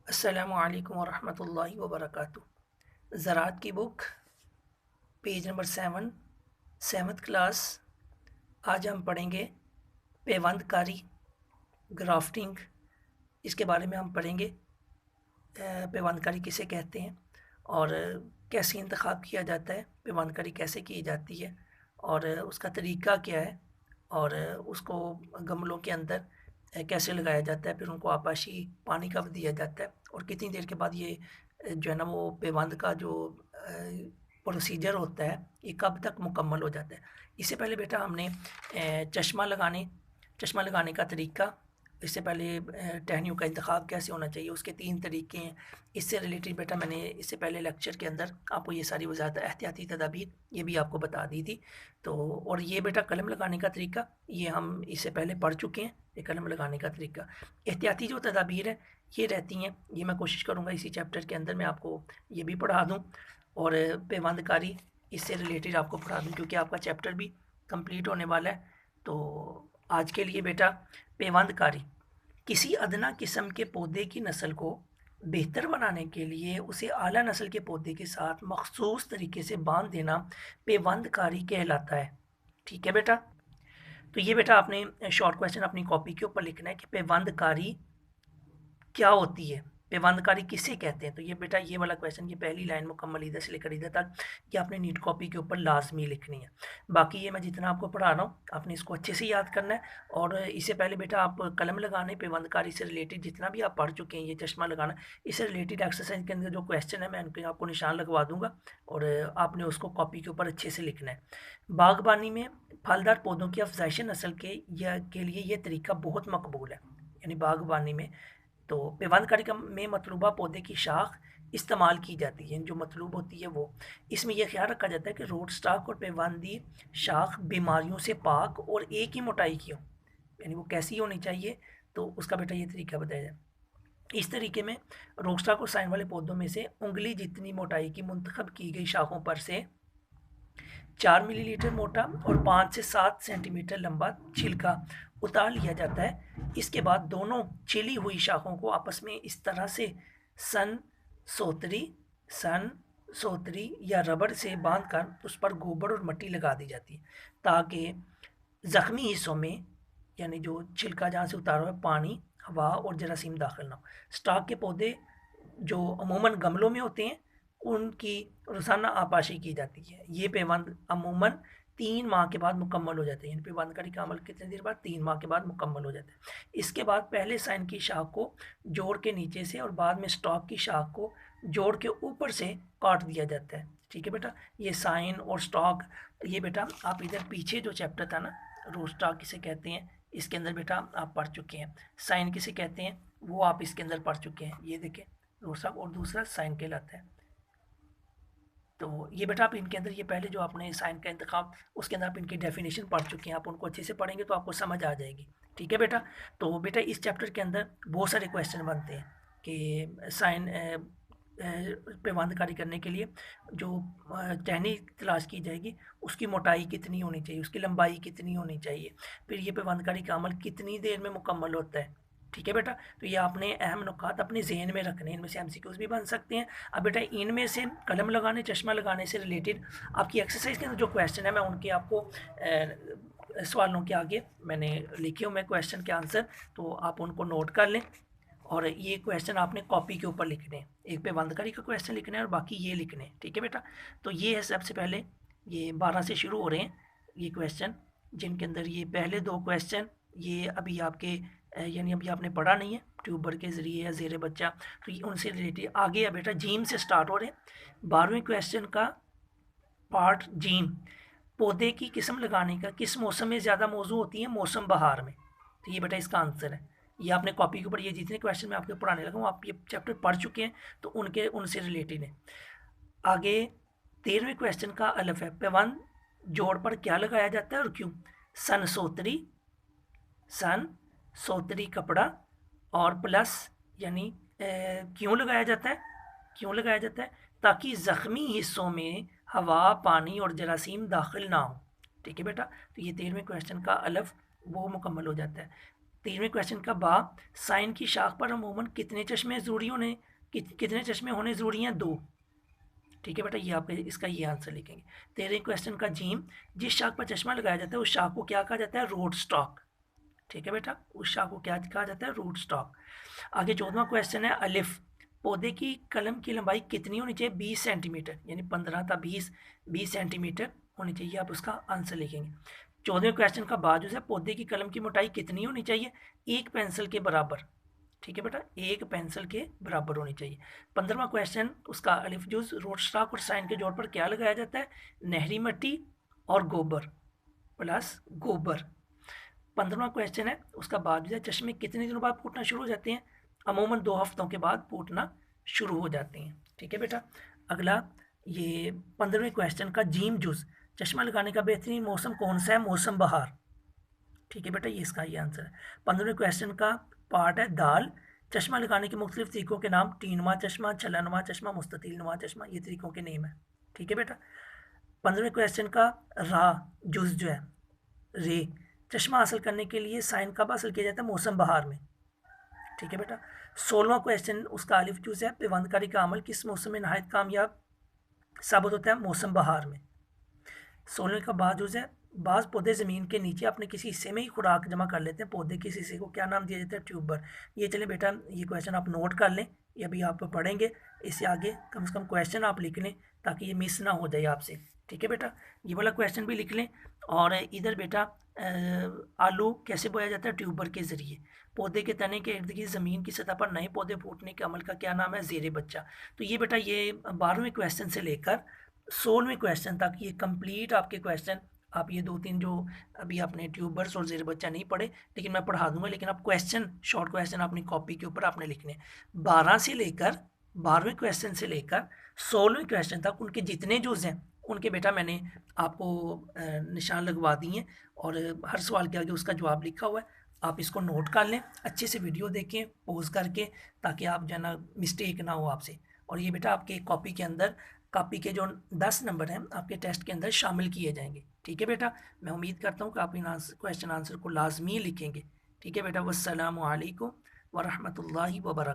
अस्सलामु अलैकुम वरहमतुल्लाहि वबरकातुहू। ज़राअत की book page number 7, 7th class. आज हम पढ़ेंगे पेवंदकारी, ग्राफ्टिंग। इसके बारे में हम पढ़ेंगे। पेवंदकारी किसे कहते हैं और कैसे इंतखाब किया जाता है, पेवंदकारी कैसे की जाती है और उसका तरीका क्या है और उसको गमलों के अंदर कैसे लगाया जाता है, फिर उनको आपाशी पानी कब दिया जाता है और कितनी देर के बाद ये जो है ना वो पेवंद का जो प्रोसीजर होता है ये कब तक मुकम्मल हो जाता है। इससे पहले बेटा हमने चश्मा लगाने का तरीका, इससे पहले टहनियों का इंतखाब कैसे होना चाहिए, उसके 3 तरीके हैं। इससे रिलेटेड बेटा मैंने इससे पहले लेक्चर के अंदर आपको ये सारी वज़ाहत एहतियाती तदाबीर ये भी आपको बता दी थी। तो और ये बेटा कलम लगाने का तरीका ये हम इससे पहले पढ़ चुके हैं। ये कलम लगाने का तरीका, एहतियाती जो तदाबीर है ये रहती हैं, ये मैं कोशिश करूँगा इसी चैप्टर के अंदर मैं आपको ये भी पढ़ा दूँ और पेवंदकारी इससे रिलेटेड आपको पढ़ा दूँ, क्योंकि आपका चैप्टर भी कंप्लीट होने वाला है। तो आज के लिए बेटा पेवंदकारी, किसी अदना किस्म के पौधे की नस्ल को बेहतर बनाने के लिए उसे आला नस्ल के पौधे के साथ मखसूस तरीके से बांध देना पेवंदकारी कहलाता है। ठीक है बेटा। तो ये बेटा आपने शॉर्ट क्वेश्चन अपनी कॉपी के ऊपर लिखना है कि पेवंदकारी क्या होती है, पेवंदकारी किसे कहते हैं। तो ये बेटा ये वाला क्वेश्चन, ये पहली लाइन मुकम्मल इधर से लेकर इधर तक ये आपने नीट कॉपी के ऊपर लाजमी लिखनी है। बाकी ये मैं जितना आपको पढ़ा रहा हूँ आपने इसको अच्छे से याद करना है। और इससे पहले बेटा आप कलम लगाने, पेवंदकारी से रिलेटेड जितना भी आप पढ़ चुके हैं, ये चश्मा लगाना, इससे रिलेटेड एक्सरसाइज के अंदर जो क्वेश्चन है मैं उनके आपको निशान लगवा दूंगा और आपने उसको कॉपी के ऊपर अच्छे से लिखना है। बागबानी में फलदार पौधों की अफजाइश नस्ल के लिए ये तरीका बहुत मकबूल है। यानी बागबानी में तो पेवंदकारी का में मतलूबा पौधे की शाख इस्तेमाल की जाती है, जो मतलूब होती है वो। इसमें यह ख्याल रखा जाता है कि रोट स्टॉक और पेवंदी शाख बीमारियों से पाक और एक ही मोटाई की हो। यानी वो कैसी होनी चाहिए, तो उसका बेटा ये तरीका बताया जाए। इस तरीके में रोट स्टॉक और साइन वाले पौधों में से उंगली जितनी मोटाई की मुंतखब की गई शाखों पर से 4 मिलीलीटर मोटा और 5 से 7 सेंटीमीटर लंबा छिलका उतार लिया जाता है। इसके बाद दोनों छिली हुई शाखों को आपस में इस तरह से सन सोतरी सन सोतरी या रबड़ से बांधकर उस पर गोबर और मिट्टी लगा दी जाती है, ताकि ज़ख्मी हिस्सों में, यानी जो छिलका जहाँ से उतारा हुआ है, पानी, हवा और जरासीम दाखिल ना हो। स्टॉक के पौधे जो अमूमन गमलों में होते हैं उनकी रोज़ाना आपाशी की जाती है। ये पेवंद अमूमन 3 माह के बाद मुकम्मल हो जाते हैं। पेवंदकारी का अमल कितनी देर बाद, 3 माह के बाद मुकम्मल हो जाता है। इसके बाद पहले साइन की शाख को जोड़ के नीचे से और बाद में स्टॉक की शाख को जोड़ के ऊपर से काट दिया जाता है। ठीक है बेटा। ये साइन और स्टॉक, ये बेटा आप इधर पीछे जो चैप्टर था ना, रोट स्टॉक किसे कहते हैं, इसके अंदर बेटा आप पढ़ चुके हैं। साइन किसे कहते हैं वो आप इसके अंदर पढ़ चुके हैं। ये देखें रोट स्टॉक और दूसरा साइन कहलाता है। तो ये बेटा आप इनके अंदर ये पहले जो आपने साइन का इंतखाब, उसके अंदर आप इनकी डेफिनेशन पढ़ चुके हैं। आप उनको अच्छे से पढ़ेंगे तो आपको समझ आ जाएगी। ठीक है बेटा। तो बेटा इस चैप्टर के अंदर बहुत सारे क्वेश्चन बनते हैं कि साइन पेवंदकारी करने के लिए जो टहनी तलाश की जाएगी उसकी मोटाई कितनी होनी चाहिए, उसकी लंबाई कितनी होनी चाहिए, फिर ये पेवंदकारी का अमल कितनी देर में मुकम्मल होता है। ठीक है बेटा। तो ये आपने अहम नुकात अपने जहन में रखने हैं, इनमें से एमसीक्यूज भी बन सकते हैं। अब बेटा इनमें से कलम लगाने, चश्मा लगाने से रिलेटेड आपकी एक्सरसाइज के अंदर जो क्वेश्चन है मैं उनके आपको सवालों के आगे मैंने लिखे हुए क्वेश्चन के आंसर, तो आप उनको नोट कर लें। और ये क्वेश्चन आपने कॉपी के ऊपर लिखने हैं, एक पेवंदकारी का क्वेश्चन लिखना है और बाकी ये लिखने हैं। ठीक है बेटा। तो ये है सबसे पहले, ये 12 से शुरू हो रहे हैं ये क्वेश्चन, जिनके अंदर ये पहले 2 क्वेश्चन ये अभी आपके यानी अभी आपने पढ़ा नहीं है ट्यूबर के ज़रिए या ज़ेरे बच्चा, तो ये उनसे रिलेटेड आगे है बेटा। जीम से स्टार्ट हो रहे हैं। 12वें क्वेश्चन का पार्ट जीम, पौधे की किस्म लगाने का किस मौसम में ज़्यादा मौजू होती है, मौसम बहार में। तो ये बेटा इसका आंसर है। ये आपने कॉपी के ऊपर, ये जितने क्वेश्चन मैं आपके पढ़ाने लगा हूँ आप ये चैप्टर पढ़ चुके हैं तो उनसे रिलेटेड है। आगे 13वें क्वेश्चन का अलफ है, पेवंद जोड़ पर क्या लगाया जाता है और क्यों। सन सोतरी कपड़ा और प्लस यानी क्यों लगाया जाता है, क्यों लगाया जाता है, ताकि ज़ख्मी हिस्सों में हवा, पानी और जरासीम दाखिल ना हो। ठीक है बेटा। तो ये 13वें क्वेश्चन का अलफ वो मुकम्मल हो जाता है। 13वें क्वेश्चन का बा, साइन की शाख पर अमूमन कितने चश्मे ज़रूरी होने कितने चश्मे होने ज़रूरी हैं? 2। ठीक है बेटा, ये आप इसका ये आंसर लिखेंगे। 13वें क्वेश्चन का जीम, जिस शाख पर चश्मा लगाया जाता है उस शाख को क्या कहा जाता है? Root stock. ठीक है बेटा, उस शाख को क्या कहा जाता है? Root stock. आगे 14वां क्वेश्चन है अलिफ, पौधे की कलम की लंबाई कितनी होनी चाहिए? 20 सेंटीमीटर, यानी 15 था 20 सेंटीमीटर होनी चाहिए। आप उसका आंसर लिखेंगे। 14वें क्वेश्चन का बाद जो है, पौधे की कलम की मोटाई कितनी होनी चाहिए? 1 पेंसिल के बराबर। ठीक है बेटा, 1 पेंसिल के बराबर होनी चाहिए। 15वां क्वेश्चन उसका अलिफ जुज, रोड स्टॉक और साइन के जोड़ पर क्या लगाया जाता है? नहरी मिट्टी और गोबर प्लस गोबर। 15वां क्वेश्चन है उसका बाद जो है, चश्मे कितने दिनों बाद फूटना शुरू हो जाते हैं? अमूमन 2 हफ्तों के बाद फूटना शुरू हो जाते हैं। ठीक है बेटा, अगला ये 15वें क्वेश्चन का जीम जुज, चश्मा लगाने का बेहतरीन मौसम कौन सा है? मौसम बहार। ठीक है बेटा, ये इसका ये आंसर है। 15वें क्वेश्चन का पार्ट है दाल, चश्मा लगाने के मुख्तलिफ तरीकों के नाम? टीनुमा चश्मा, छलनुमा चश्मा, मुस्ततील नुमा चश्मा, ये तरीकों के नेम है। ठीक है बेटा, 15वें क्वेश्चन का रा जुज जो है रे, चश्मा हासिल करने के लिए साइन कब हासिल किया जाता है? मौसम बहार में। ठीक है बेटा, 16वां क्वेश्चन उसका अलिफ जूस है, पेवंदकारी का अमल किस मौसम में नहायत कामयाब साबित होता है? मौसम बहार में। 16वें का बाद जूस है, बाज़ पौधे ज़मीन के नीचे अपने किसी हिस्से में ही खुराक जमा कर लेते हैं, पौधे के इस हिस्से को क्या नाम दिया जाता है? ट्यूबर। ये चले बेटा, ये क्वेश्चन आप नोट कर लें, ये अभी आप पढ़ेंगे, इससे आगे कम से कम क्वेश्चन आप लिख लें ताकि ये मिस ना हो जाए आपसे। ठीक है बेटा, ये वाला क्वेश्चन भी लिख लें। और इधर बेटा आलू कैसे बोया जाता है? ट्यूबर के ज़रिए। पौधे के तने के इर्द गिर्द ज़मीन की सतह पर नए पौधे फूटने के अमल का क्या नाम है? ज़ेरे बच्चा। तो ये बेटा ये 12वें क्वेश्चन से लेकर 16वें क्वेश्चन तक ये कंप्लीट आपके क्वेश्चन, आप ये 2-3 जो अभी आपने ट्यूबर्स और ज़ेरे बच्चा नहीं पढ़े, लेकिन मैं पढ़ा दूंगा, लेकिन आप क्वेश्चन शॉर्ट क्वेश्चन अपनी कॉपी के ऊपर आपने लिखने। 12वें क्वेश्चन से लेकर 16वें क्वेश्चन तक उनके जितने जूज़ हैं उनके बेटा मैंने आपको निशान लगवा दिए हैं, और हर सवाल के आगे उसका जवाब लिखा हुआ है। आप इसको नोट कर लें, अच्छे से वीडियो देखें पॉज करके, ताकि आप जो है ना मिस्टेक ना हो आपसे। और ये बेटा आपके कॉपी के अंदर, कॉपी के जो 10 नंबर हैं आपके टेस्ट के अंदर शामिल किए जाएंगे। ठीक है बेटा, मैं उम्मीद करता हूँ कि आप इन क्वेश्चन आंसर को लाजमी लिखेंगे। ठीक है बेटा, वस्सलामु अलैकुम वरहमतुल्लाहि वबरकातुहू।